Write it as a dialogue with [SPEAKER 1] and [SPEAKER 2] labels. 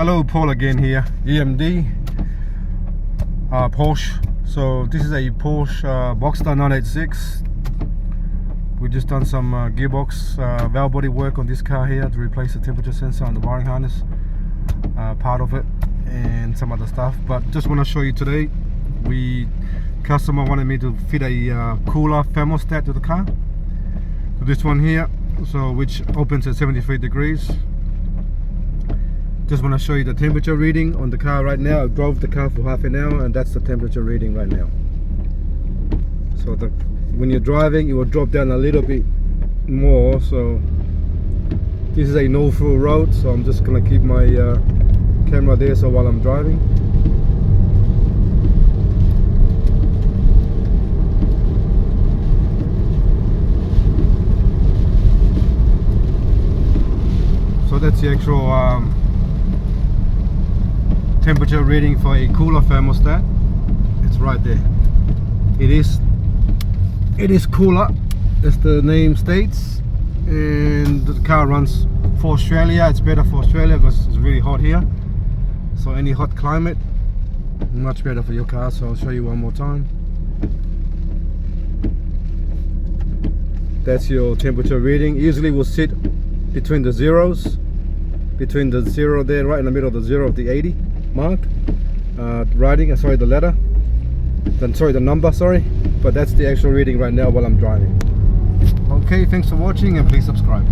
[SPEAKER 1] Hello, Paul again here, EMD, Porsche. So this is a Porsche Boxster 986. We just done some gearbox valve body work on this car here to replace the temperature sensor on the wiring harness, part of it, and some other stuff. But just want to show you today, customer wanted me to fit a cooler thermostat to the car. So this one here, which opens at 73 degrees. Just want to show you the temperature reading on the car right now. I drove the car for half an hour and that's the temperature reading right now. So when you're driving, it will drop down a little bit more. So this is a no-through road, so I'm just going to keep my camera there so while I'm driving. So that's the actual temperature reading for a cooler thermostat. It's right there. It is cooler, as the name states, and the car runs for Australia. It's better for Australia because it's really hot here. So any hot climate, much better for your car. So I'll show you one more time. That's your temperature reading. Usually will sit between the zeros, between the zero there, right in the middle of the zero of the 80 mark, the letter, the number, but that's the actual reading right now while I'm driving. Okay, thanks for watching and please subscribe.